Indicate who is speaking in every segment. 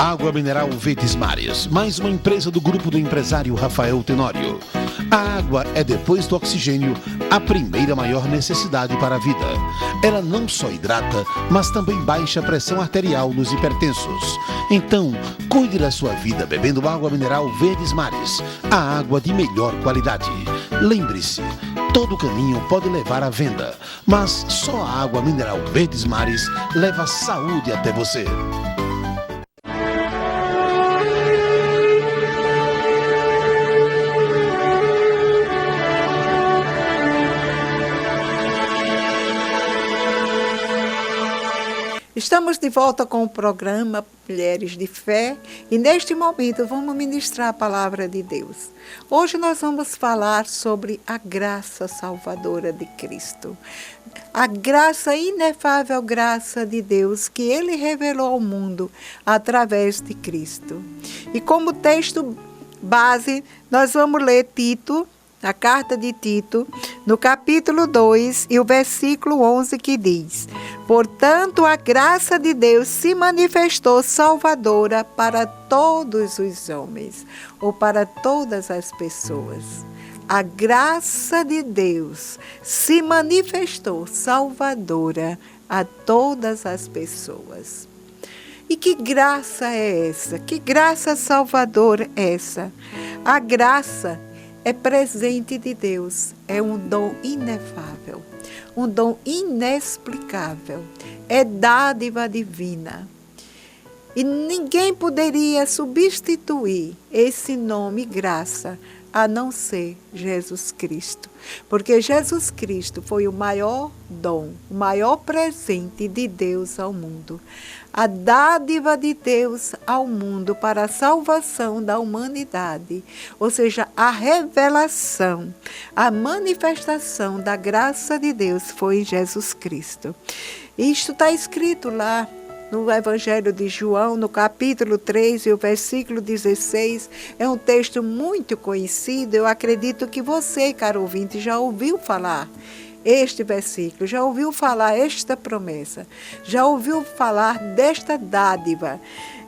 Speaker 1: Água mineral Verdes Mares, mais uma empresa do grupo do empresário Rafael Tenório. A água é, depois do oxigênio, a primeira maior necessidade para a vida. Ela não só hidrata, mas também baixa a pressão arterial nos hipertensos. Então, cuide da sua vida bebendo água mineral Verdes Mares, a água de melhor qualidade. Lembre-se, todo caminho pode levar à venda, mas só a água mineral Verdes Mares leva saúde até você.
Speaker 2: Estamos de volta com o programa Mulheres de Fé e neste momento vamos ministrar a palavra de Deus. Hoje nós vamos falar sobre a graça salvadora de Cristo. A graça, inefável graça de Deus que Ele revelou ao mundo através de Cristo. E como texto base, nós vamos ler Tito, a carta de Tito, no capítulo 2 e o versículo 11 que diz: portanto, a graça de Deus se manifestou salvadora para todos os homens, ou para todas as pessoas. A graça de Deus se manifestou salvadora a todas as pessoas. E que graça é essa? Que graça salvadora é essa? A graça é presente de Deus, é um dom inefável, um dom inexplicável, é dádiva divina. E ninguém poderia substituir esse nome graça, a não ser Jesus Cristo. Porque Jesus Cristo foi o maior dom, o maior presente de Deus ao mundo. A dádiva de Deus ao mundo para a salvação da humanidade. Ou seja, a revelação, a manifestação da graça de Deus foi em Jesus Cristo. Isto está escrito lá no Evangelho de João, no capítulo 3 e o versículo 16, é um texto muito conhecido. Eu acredito que você, caro ouvinte, já ouviu falar este versículo, já ouviu falar esta promessa, já ouviu falar desta dádiva.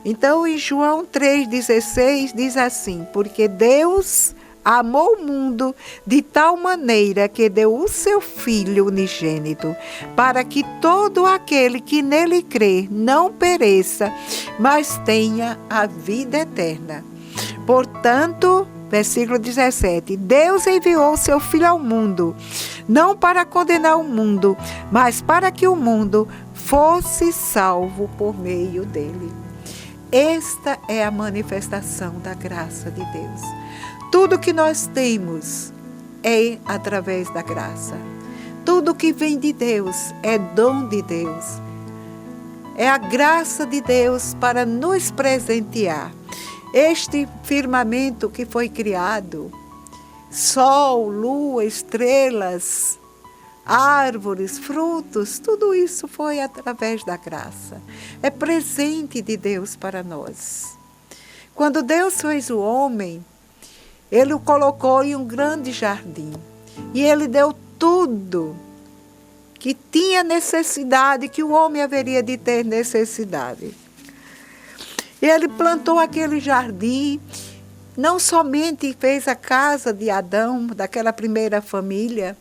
Speaker 2: Então, em João 3,16 diz assim: porque Deus amou o mundo de tal maneira que deu o seu Filho unigênito, para que todo aquele que nele crê não pereça, mas tenha a vida eterna. Portanto, versículo 17, Deus enviou o seu Filho ao mundo, não para condenar o mundo, mas para que o mundo fosse salvo por meio dele. Esta é a manifestação da graça de Deus. Tudo que nós temos é através da graça. Tudo que vem de Deus é dom de Deus. É a graça de Deus para nos presentear. Este firmamento que foi criado, sol, lua, estrelas, árvores, frutos, tudo isso foi através da graça. É presente de Deus para nós. Quando Deus fez o homem, Ele o colocou em um grande jardim. E Ele deu tudo que tinha necessidade, que o homem haveria de ter necessidade. E Ele plantou aquele jardim, não somente fez a casa de Adão, daquela primeira família,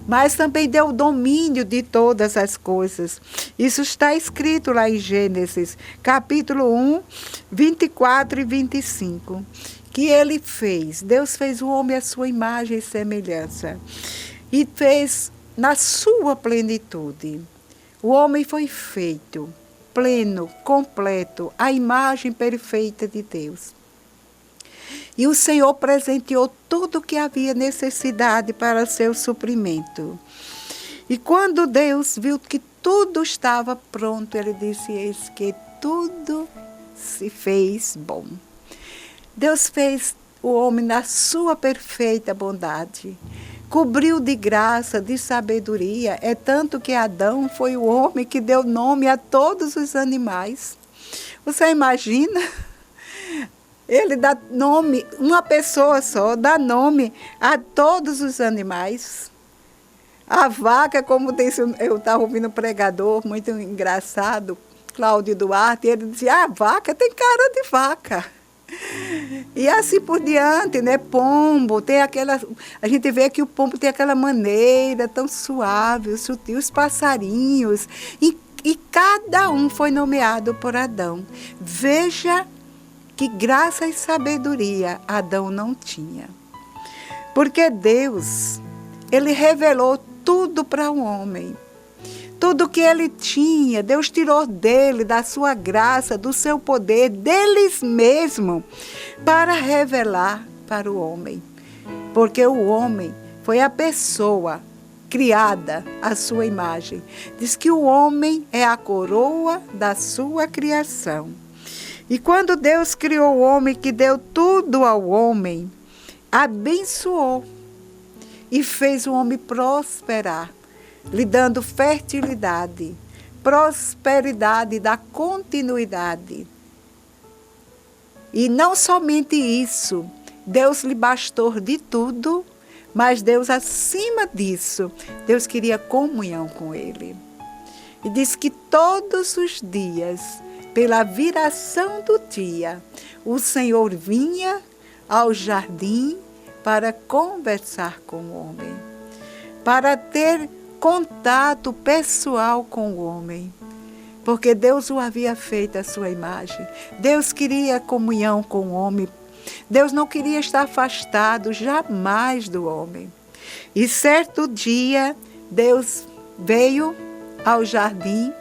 Speaker 2: mas também deu o domínio de todas as coisas. Isso está escrito lá em Gênesis, capítulo 1, 24 e 25. Que Ele fez. Deus fez o homem à sua imagem e semelhança. E fez na sua plenitude. O homem foi feito pleno, completo, a imagem perfeita de Deus. E o Senhor presenteou tudo o que havia necessidade para seu suprimento. E quando Deus viu que tudo estava pronto, Ele disse: eis que tudo se fez bom. Deus fez o homem na sua perfeita bondade. Cobriu de graça, de sabedoria. É tanto que Adão foi o homem que deu nome a todos os animais. Você imagina? Ele dá nome, uma pessoa só, dá nome a todos os animais. A vaca, como disse, eu estava ouvindo um pregador muito engraçado, Cláudio Duarte, ele dizia, vaca tem cara de vaca. E assim por diante, né? Pombo, tem aquela... A gente vê que o pombo tem aquela maneira tão suave, sutil, os passarinhos. E cada um foi nomeado por Adão. Veja que graça e sabedoria Adão não tinha. Porque Deus, Ele revelou tudo para o homem. Tudo que ele tinha, Deus tirou dele, da sua graça, do seu poder, deles mesmo, para revelar para o homem. Porque o homem foi a pessoa criada à sua imagem. Diz que o homem é a coroa da sua criação. E quando Deus criou o homem, que deu tudo ao homem, abençoou e fez o homem prosperar, lhe dando fertilidade, prosperidade, da continuidade. E não somente isso, Deus lhe bastou de tudo, mas Deus, acima disso, Deus queria comunhão com ele. E diz que todos os dias, pela viração do dia, o Senhor vinha ao jardim para conversar com o homem, para ter contato pessoal com o homem, porque Deus o havia feito à sua imagem. Deus queria comunhão com o homem. Deus não queria estar afastado jamais do homem. E certo dia, Deus veio ao jardim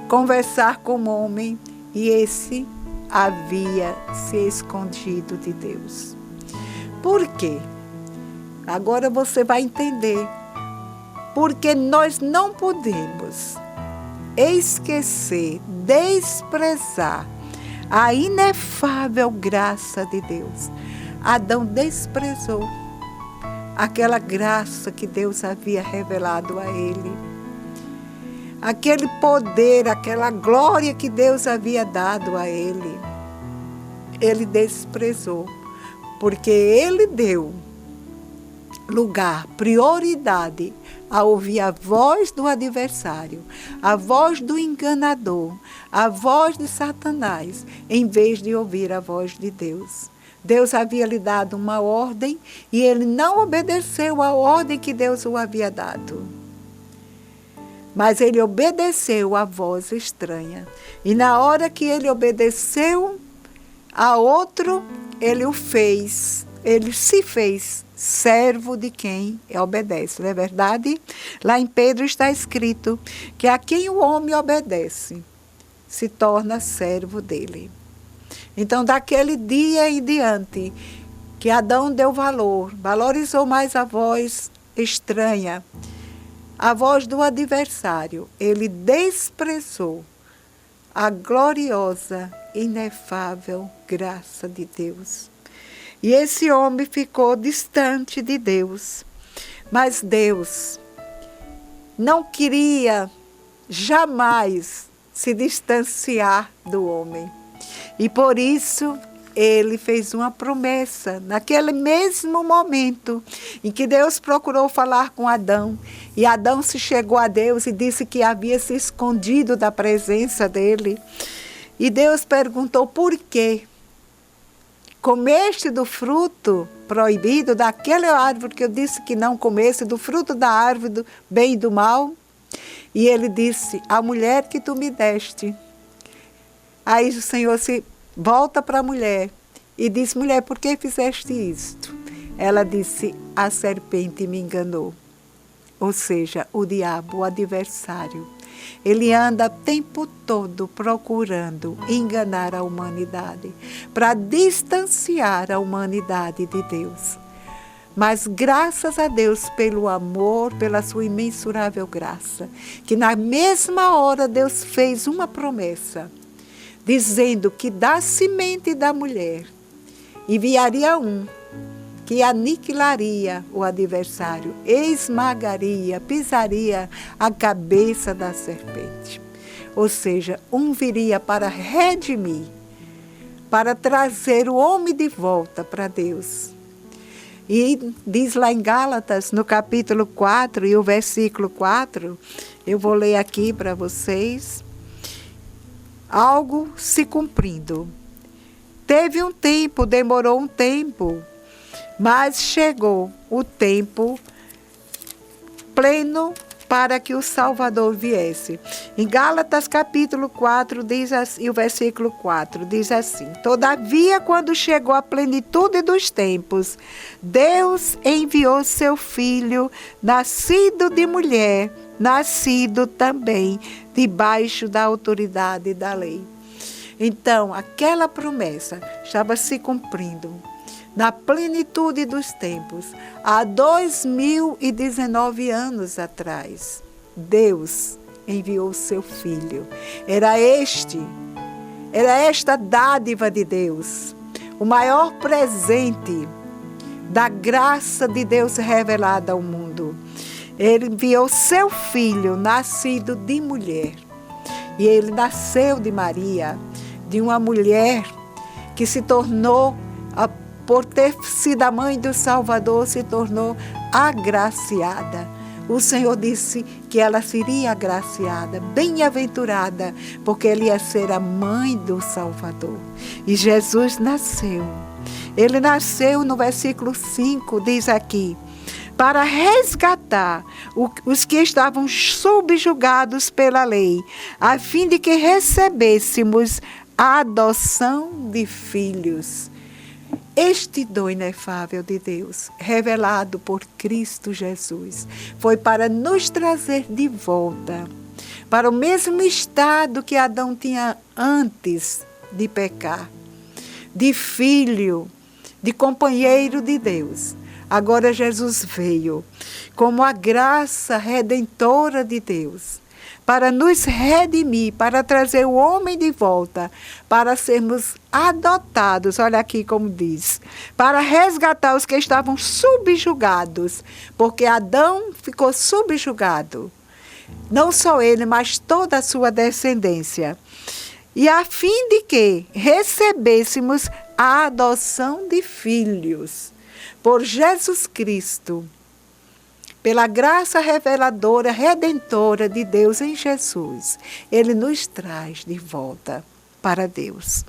Speaker 2: conversar com o homem e esse havia se escondido de Deus. Por quê? Agora você vai entender. Porque nós não podemos esquecer, desprezar a inefável graça de Deus. Adão desprezou aquela graça que Deus havia revelado a ele. Aquele poder, aquela glória que Deus havia dado a ele. Ele desprezou, porque ele deu lugar, prioridade a ouvir a voz do adversário, a voz do enganador, a voz de Satanás, em vez de ouvir a voz de Deus. Deus havia lhe dado uma ordem e ele não obedeceu à ordem que Deus o havia dado. Mas ele obedeceu à voz estranha. E na hora que ele obedeceu a outro, ele se fez servo de quem obedece, não é verdade? Lá em Pedro está escrito que a quem o homem obedece se torna servo dele. Então, daquele dia em diante, que Adão deu valor, valorizou mais a voz estranha, a voz do adversário, ele desprezou a gloriosa, inefável graça de Deus. E esse homem ficou distante de Deus. Mas Deus não queria jamais se distanciar do homem. E por isso ele fez uma promessa, naquele mesmo momento em que Deus procurou falar com Adão. E Adão se chegou a Deus e disse que havia se escondido da presença dele. E Deus perguntou por quê? Comeste do fruto proibido daquela árvore que eu disse que não comesse, do fruto da árvore do bem e do mal? E ele disse, a mulher que tu me deste. Aí o Senhor se volta para a mulher e diz, mulher, por que fizeste isto? Ela disse, a serpente me enganou. Ou seja, o diabo, o adversário. Ele anda o tempo todo procurando enganar a humanidade, para distanciar a humanidade de Deus. Mas graças a Deus pelo amor, pela sua imensurável graça, que na mesma hora Deus fez uma promessa, dizendo que da semente da mulher enviaria um que aniquilaria o adversário, esmagaria, pisaria a cabeça da serpente. Ou seja, um viria para redimir, para trazer o homem de volta para Deus. E diz lá em Gálatas, no capítulo 4 e o versículo 4, eu vou ler aqui para vocês. algo se cumprindo. Teve um tempo, demorou um tempo, mas chegou o tempo pleno para que o Salvador viesse. Em Gálatas capítulo 4, diz assim, e o versículo 4, diz assim: Todavia, quando chegou a plenitude dos tempos, Deus enviou seu Filho, nascido de mulher, nascido também debaixo da autoridade da lei. Então, aquela promessa estava se cumprindo na plenitude dos tempos, há 2019 anos atrás. Deus enviou seu Filho. Era esta dádiva de Deus, o maior presente da graça de Deus revelada ao mundo. Ele enviou seu Filho, nascido de mulher. E ele nasceu de Maria, de uma mulher que se tornou, por ter sido a mãe do Salvador, se tornou agraciada. O Senhor disse que ela seria agraciada, bem-aventurada, porque ela ia ser a mãe do Salvador. E Jesus nasceu. Ele nasceu no versículo 5, diz aqui, para resgatar os que estavam subjugados pela lei, a fim de que recebêssemos a adoção de filhos. Este dom inefável de Deus, revelado por Cristo Jesus, foi para nos trazer de volta para o mesmo estado que Adão tinha antes de pecar, de filho, de companheiro de Deus. Agora Jesus veio como a graça redentora de Deus, para nos redimir, para trazer o homem de volta, para sermos adotados, olha aqui como diz, para resgatar os que estavam subjugados, porque Adão ficou subjugado, não só ele, mas toda a sua descendência, e a fim de que recebêssemos a adoção de filhos, por Jesus Cristo, pela graça reveladora, redentora de Deus em Jesus, Ele nos traz de volta para Deus.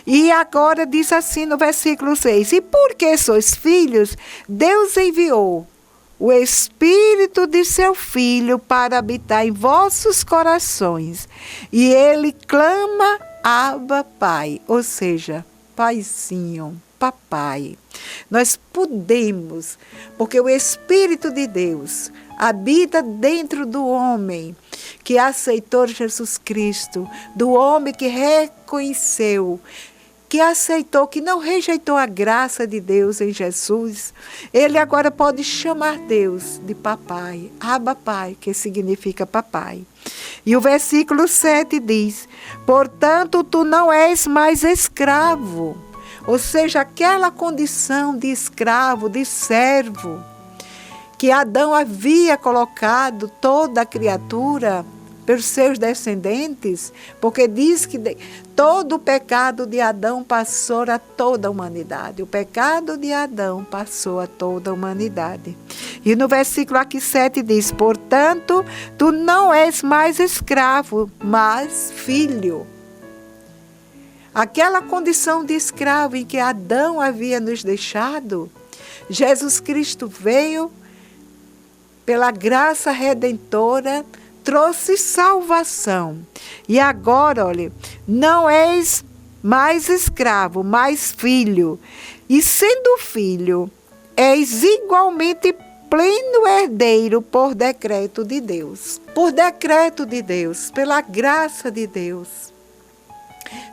Speaker 2: E agora diz assim no versículo 6, e porque sois filhos, Deus enviou o Espírito de seu Filho para habitar em vossos corações. E Ele clama, Abba, Pai, ou seja, Paizinho, Papai. Nós podemos, porque o Espírito de Deus habita dentro do homem que aceitou Jesus Cristo, do homem que reconheceu, que aceitou, que não rejeitou a graça de Deus em Jesus. Ele agora pode chamar Deus de Papai, Abba Pai, que significa Papai. E o versículo 7 diz, portanto, tu não és mais escravo. Ou seja, aquela condição de escravo, de servo, que Adão havia colocado toda a criatura pelos seus descendentes, porque diz que todo o pecado de Adão passou a toda a humanidade. O pecado de Adão passou a toda a humanidade. E no versículo aqui 7 diz, portanto, tu não és mais escravo, mas filho. Aquela condição de escravo em que Adão havia nos deixado, Jesus Cristo veio, pela graça redentora, trouxe salvação. E agora, olha, não és mais escravo, mas filho. E sendo filho, és igualmente pleno herdeiro por decreto de Deus. Por decreto de Deus, pela graça de Deus.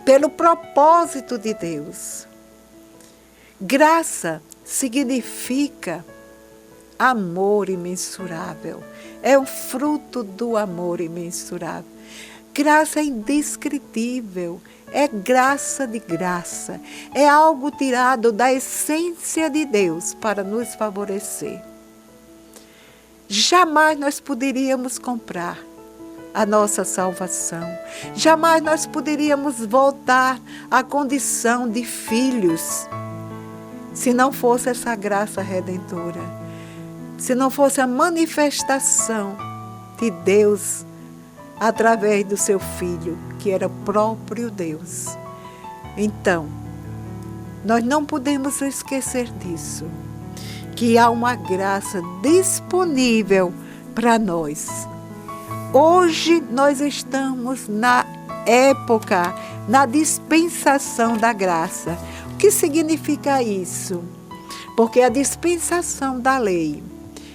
Speaker 2: Pelo propósito de Deus. Graça significa amor imensurável. É um fruto do amor imensurável. Graça é indescritível. É graça de graça. É algo tirado da essência de Deus para nos favorecer. Jamais nós poderíamos comprar a nossa salvação. Jamais nós poderíamos voltar à condição de filhos se não fosse essa graça redentora, se não fosse a manifestação de Deus através do seu Filho, que era o próprio Deus. Então, nós não podemos esquecer disso, que há uma graça disponível para nós. Hoje nós estamos na época, na dispensação da graça. O que significa isso? Porque a dispensação da lei,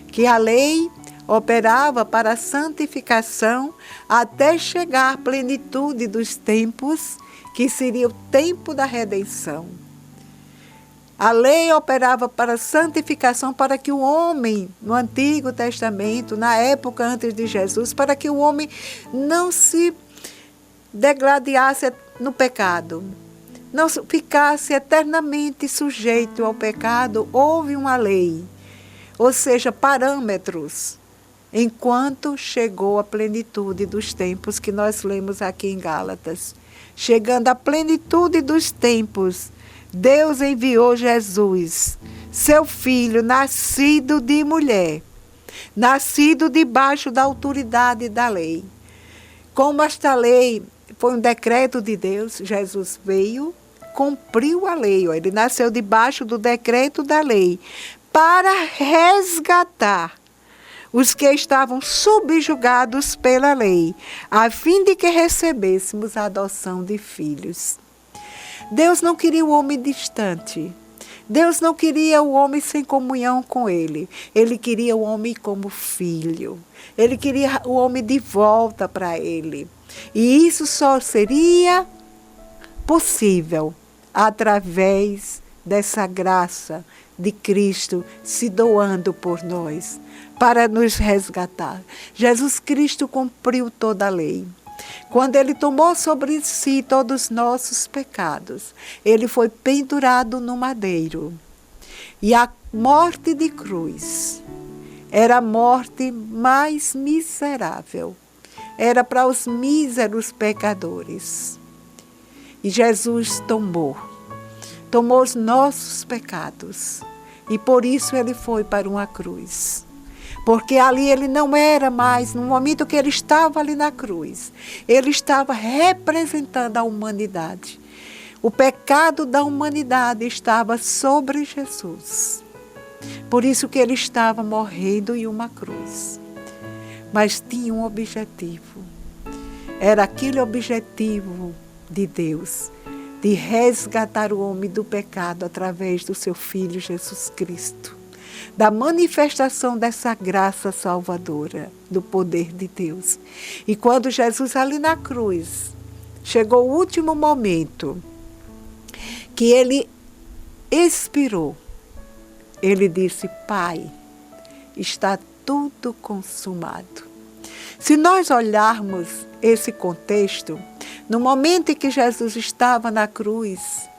Speaker 2: que a lei operava para a santificação até chegar à plenitude dos tempos, que seria o tempo da redenção. A lei operava para a santificação, para que o homem, no Antigo Testamento, na época antes de Jesus, para que o homem não se degladiasse no pecado, não ficasse eternamente sujeito ao pecado. Houve uma lei, ou seja, parâmetros, enquanto chegou a plenitude dos tempos, que nós lemos aqui em Gálatas. Chegando à plenitude dos tempos, Deus enviou Jesus, seu Filho, nascido de mulher, nascido debaixo da autoridade da lei. Como esta lei foi um decreto de Deus, Jesus veio, cumpriu a lei. Ele nasceu debaixo do decreto da lei para resgatar os que estavam subjugados pela lei, a fim de que recebêssemos a adoção de filhos. Deus não queria o homem distante. Deus não queria o homem sem comunhão com Ele. Ele queria o homem como filho. Ele queria o homem de volta para Ele. E isso só seria possível através dessa graça de Cristo se doando por nós, para nos resgatar. Jesus Cristo cumpriu toda a lei. Quando Ele tomou sobre si todos os nossos pecados, Ele foi pendurado no madeiro. E a morte de cruz era a morte mais miserável. Era para os míseros pecadores. E Jesus tomou os nossos pecados. E por isso Ele foi para uma cruz. Porque ali Ele não era mais, no momento que Ele estava ali na cruz, Ele estava representando a humanidade. O pecado da humanidade estava sobre Jesus. Por isso que Ele estava morrendo em uma cruz. Mas tinha um objetivo. Era aquele objetivo de Deus, de resgatar o homem do pecado através do seu Filho Jesus Cristo. Da manifestação dessa graça salvadora, do poder de Deus. E quando Jesus ali na cruz, chegou o último momento que Ele expirou, Ele disse: Pai, está tudo consumado. Se nós olharmos esse contexto, no momento em que Jesus estava na cruz,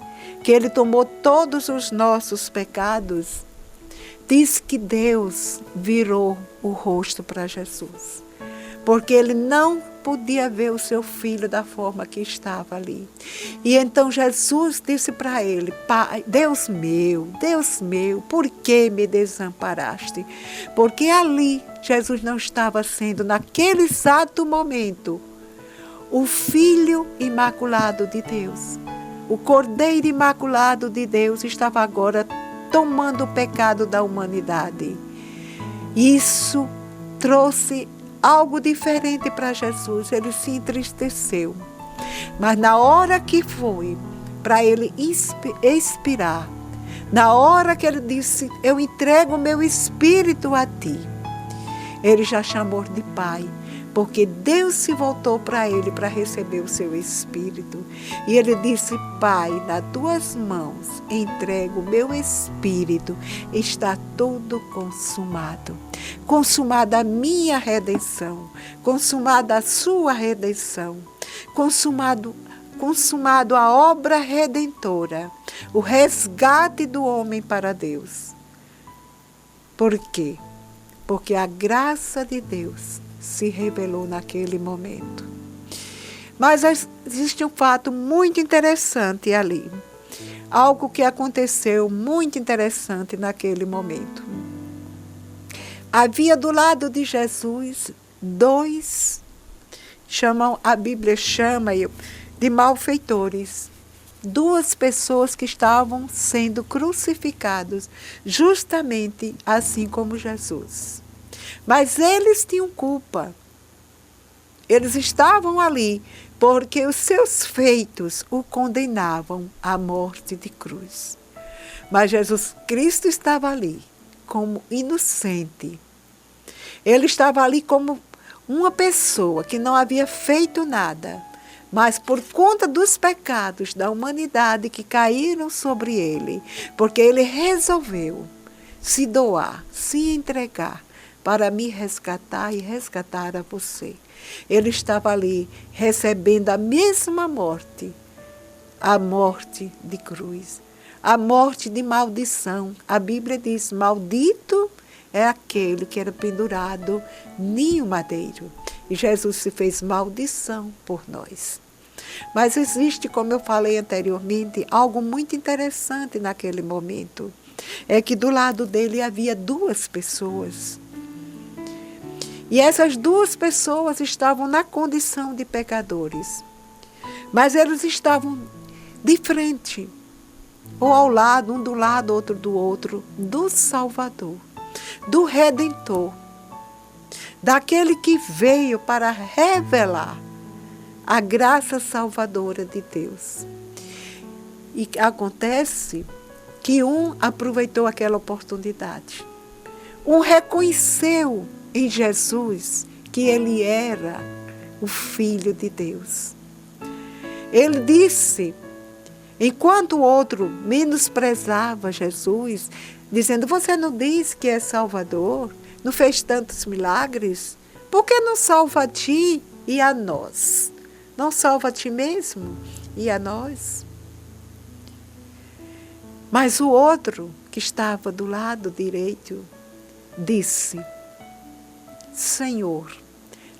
Speaker 2: que Ele tomou todos os nossos pecados, diz que Deus virou o rosto para Jesus, porque Ele não podia ver o seu filho da forma que estava ali. E então Jesus disse para ele: Pai, Deus meu, por que me desamparaste? Porque ali Jesus não estava sendo, naquele exato momento, o Filho Imaculado de Deus. O Cordeiro Imaculado de Deus estava agora tomando o pecado da humanidade. Isso trouxe algo diferente para Jesus. Ele se entristeceu. Mas na hora que foi para Ele expirar, na hora que Ele disse: eu entrego o meu espírito a Ti, Ele já chamou de Pai. Porque Deus se voltou para Ele para receber o seu Espírito. E Ele disse: Pai, nas Tuas mãos entrego o meu Espírito. Está tudo consumado. Consumada a minha redenção. Consumada a sua redenção. Consumado a obra redentora. O resgate do homem para Deus. Por quê? Porque a graça de Deus se revelou naquele momento. Mas existe um fato muito interessante ali. Algo que aconteceu muito interessante naquele momento. Havia do lado de Jesus 2 a Bíblia chama de malfeitores. 2 pessoas que estavam sendo crucificados, justamente assim como Jesus. Mas eles tinham culpa. Eles estavam ali porque os seus feitos o condenavam à morte de cruz. Mas Jesus Cristo estava ali como inocente. Ele estava ali como uma pessoa que não havia feito nada, mas por conta dos pecados da humanidade que caíram sobre ele, porque ele resolveu se doar, se entregar para me resgatar e resgatar a você. Ele estava ali recebendo a mesma morte, a morte de cruz, a morte de maldição. A Bíblia diz, maldito é aquele que era pendurado em um madeiro. E Jesus se fez maldição por nós. Mas existe, como eu falei anteriormente, algo muito interessante naquele momento. É que do lado dele havia 2 pessoas. E essas 2 pessoas estavam na condição de pecadores. Mas eles estavam de frente, ou ao lado, um do lado, outro do outro, do Salvador, do Redentor, daquele que veio para revelar a graça salvadora de Deus. E acontece que um aproveitou aquela oportunidade. Um reconheceu em Jesus que ele era o Filho de Deus. Ele disse, enquanto o outro menosprezava Jesus, dizendo, você não diz que é Salvador? Não fez tantos milagres? Por que não salva a ti e a nós? Não salva a ti mesmo e a nós? Mas o outro, que estava do lado direito, disse, Senhor,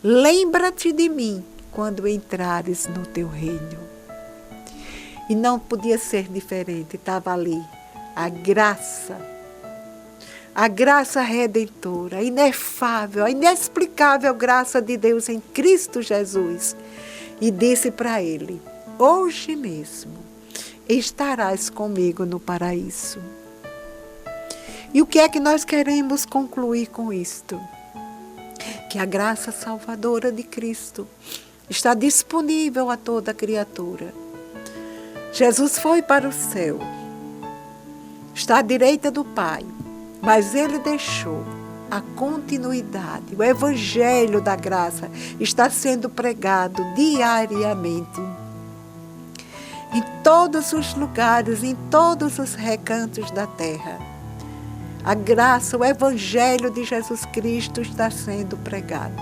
Speaker 2: lembra-te de mim quando entrares no teu reino. E não podia ser diferente, estava ali a graça redentora, a inefável, a inexplicável graça de Deus em Cristo Jesus. E disse para ele, hoje mesmo estarás comigo no paraíso. E o que é que nós queremos concluir com isto? Que a graça salvadora de Cristo está disponível a toda criatura. Jesus foi para o céu, está à direita do Pai, mas ele deixou a continuidade. O evangelho da graça está sendo pregado diariamente em todos os lugares, em todos os recantos da terra. A graça, o evangelho de Jesus Cristo está sendo pregado.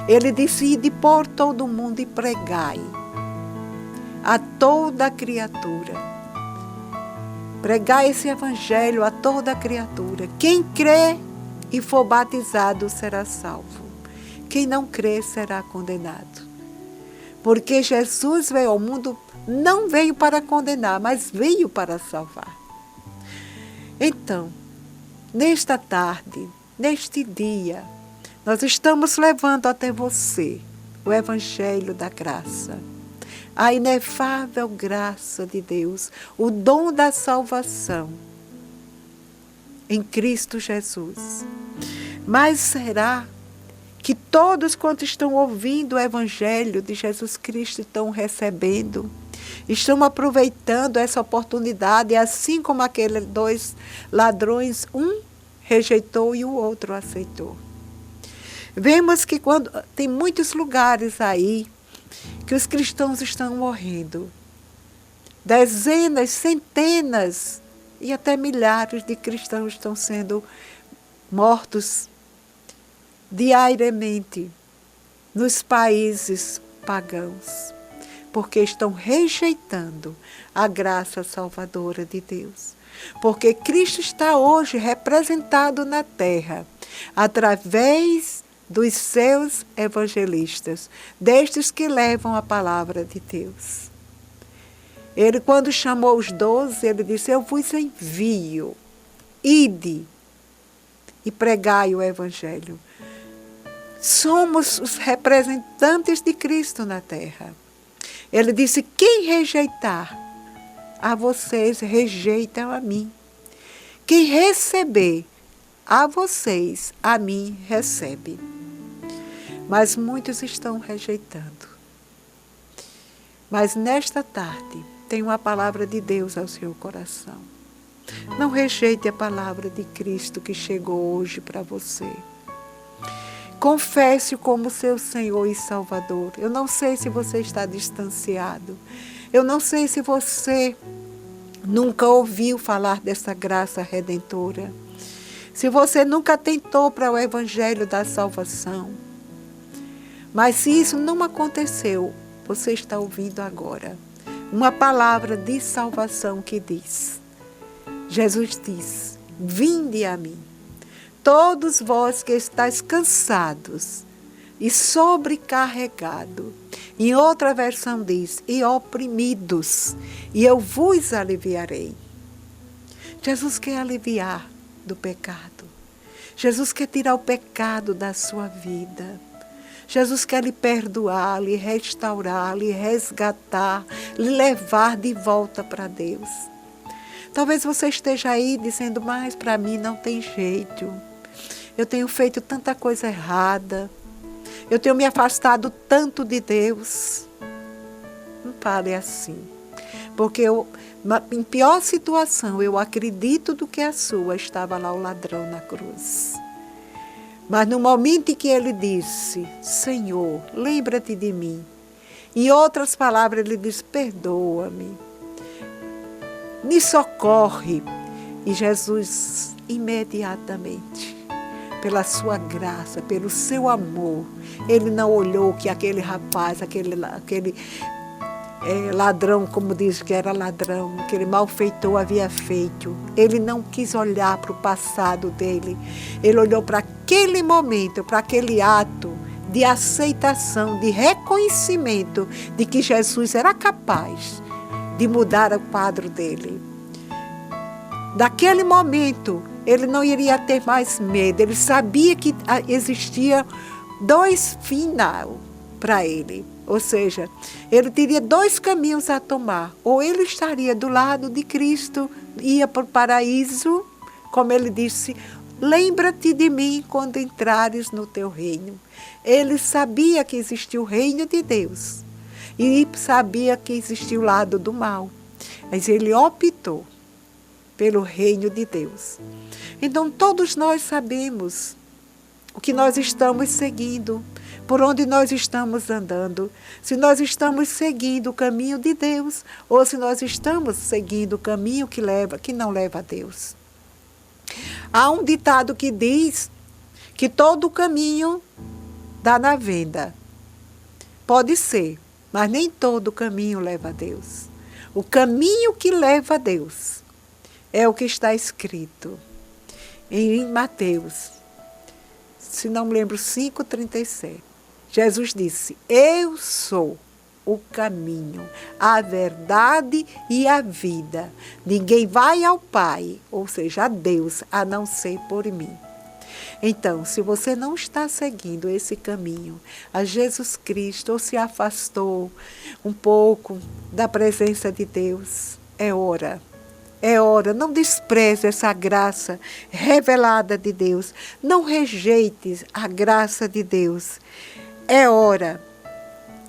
Speaker 2: Ele disse, ide por todo o mundo e pregai a toda criatura. Pregai esse evangelho a toda criatura. Quem crê e for batizado será salvo. Quem não crê será condenado. Porque Jesus veio ao mundo, não veio para condenar, mas veio para salvar. Então, nesta tarde, neste dia, nós estamos levando até você o evangelho da graça. A inefável graça de Deus, o dom da salvação em Cristo Jesus. Mas será que todos quantos estão ouvindo o evangelho de Jesus Cristo estão recebendo, estão aproveitando essa oportunidade, assim como aqueles 2 ladrões, um rejeitou e o outro aceitou? Vemos que quando tem muitos lugares aí que os cristãos estão morrendo. Dezenas, centenas e até milhares de cristãos estão sendo mortos diariamente nos países pagãos, porque estão rejeitando a graça salvadora de Deus. Porque Cristo está hoje representado na terra através dos seus evangelistas, destes que levam a palavra de Deus. Ele, quando chamou os 12, ele disse, eu vos envio, ide e pregai o evangelho. somos os representantes de Cristo na terra. Ele disse: quem rejeitar a vocês, rejeitam a mim. Quem receber a vocês, a mim recebe. Mas muitos estão rejeitando. Mas nesta tarde, tem uma palavra de Deus ao seu coração. Não rejeite a palavra de Cristo que chegou hoje para você. Confesse-o como seu Senhor e Salvador. Eu não sei se você está distanciado. Eu não sei se você nunca ouviu falar dessa graça redentora. Se você nunca tentou para o Evangelho da salvação. Mas se isso não aconteceu, você está ouvindo agora uma palavra de salvação que diz: Jesus diz: vinde a mim, todos vós que estáis cansados e sobrecarregados. Em outra versão diz: e oprimidos, e eu vos aliviarei. Jesus quer aliviar do pecado. Jesus quer tirar o pecado da sua vida. Jesus quer lhe perdoar, lhe restaurar, lhe resgatar, lhe levar de volta para Deus. Talvez você esteja aí dizendo: mas para mim não tem jeito. Eu tenho feito tanta coisa errada. Eu tenho me afastado tanto de Deus. Não fale assim. Porque em pior situação, eu acredito do que a sua, estava lá o ladrão na cruz. Mas no momento em que ele disse: Senhor, lembra-te de mim. Em outras palavras, ele disse: perdoa-me. Me socorre. E Jesus, imediatamente, pela sua graça, pelo seu amor, ele não olhou que aquele rapaz, aquele ladrão, como diz que era ladrão, aquele malfeitor havia feito. Ele não quis olhar para o passado dele. Ele olhou para aquele momento, para aquele ato de aceitação, de reconhecimento de que Jesus era capaz de mudar o quadro dele. Daquele momento, ele não iria ter mais medo. Ele sabia que existia dois finais para ele. Ou seja, ele teria dois caminhos a tomar. Ou ele estaria do lado de Cristo, ia para o paraíso, como ele disse: lembra-te de mim quando entrares no teu reino. Ele sabia que existia o reino de Deus. E sabia que existia o lado do mal. Mas ele optou pelo reino de Deus. Então todos nós sabemos o que nós estamos seguindo, por onde nós estamos andando, se nós estamos seguindo o caminho de Deus ou se nós estamos seguindo o caminho que não leva a Deus. Há um ditado que diz que todo caminho dá na venda. Pode ser, mas nem todo caminho leva a Deus. O caminho que leva a Deus é o que está escrito em Mateus, se não me lembro, 5,37. Jesus disse: eu sou o caminho, a verdade e a vida. Ninguém vai ao Pai, ou seja, a Deus, a não ser por mim. Então, se você não está seguindo esse caminho a Jesus Cristo, ou se afastou um pouco da presença de Deus, é hora. É hora, não despreze essa graça revelada de Deus. Não rejeite a graça de Deus. É hora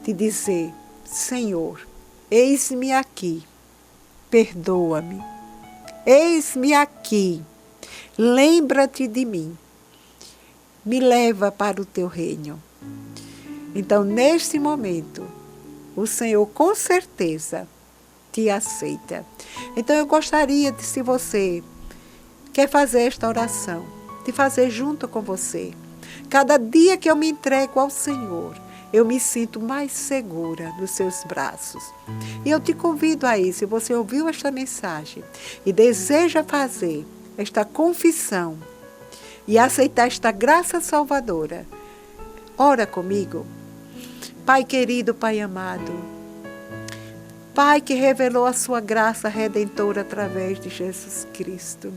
Speaker 2: de dizer: Senhor, eis-me aqui, perdoa-me. Eis-me aqui, lembra-te de mim. Me leva para o teu reino. Então, neste momento, o Senhor com certeza te aceita. Então eu gostaria de, se você quer fazer esta oração, de fazer junto com você. Cada dia que eu me entrego ao Senhor, eu me sinto mais segura nos seus braços. E eu te convido aí, se você ouviu esta mensagem e deseja fazer esta confissão e aceitar esta graça salvadora, ora comigo. Pai querido, Pai amado, Pai que revelou a sua graça redentora através de Jesus Cristo.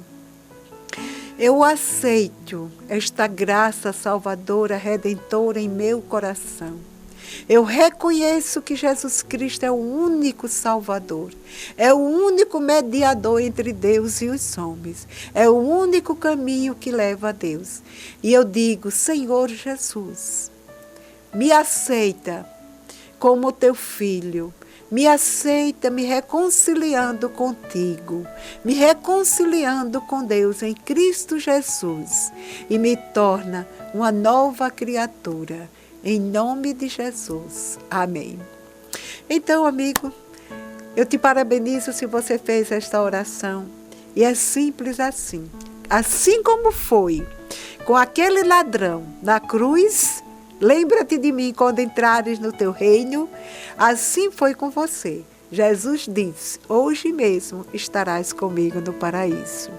Speaker 2: Eu aceito esta graça salvadora, redentora em meu coração. Eu reconheço que Jesus Cristo é o único Salvador, é o único mediador entre Deus e os homens, é o único caminho que leva a Deus. E eu digo, Senhor Jesus, me aceita como teu filho, me aceita me reconciliando contigo, me reconciliando com Deus em Cristo Jesus e me torna uma nova criatura. Em nome de Jesus. Amém. Então, amigo, eu te parabenizo se você fez esta oração. E é simples assim. Assim como foi com aquele ladrão na cruz, lembra-te de mim quando entrares no teu reino. Assim foi com você. Jesus disse, hoje mesmo estarás comigo no paraíso.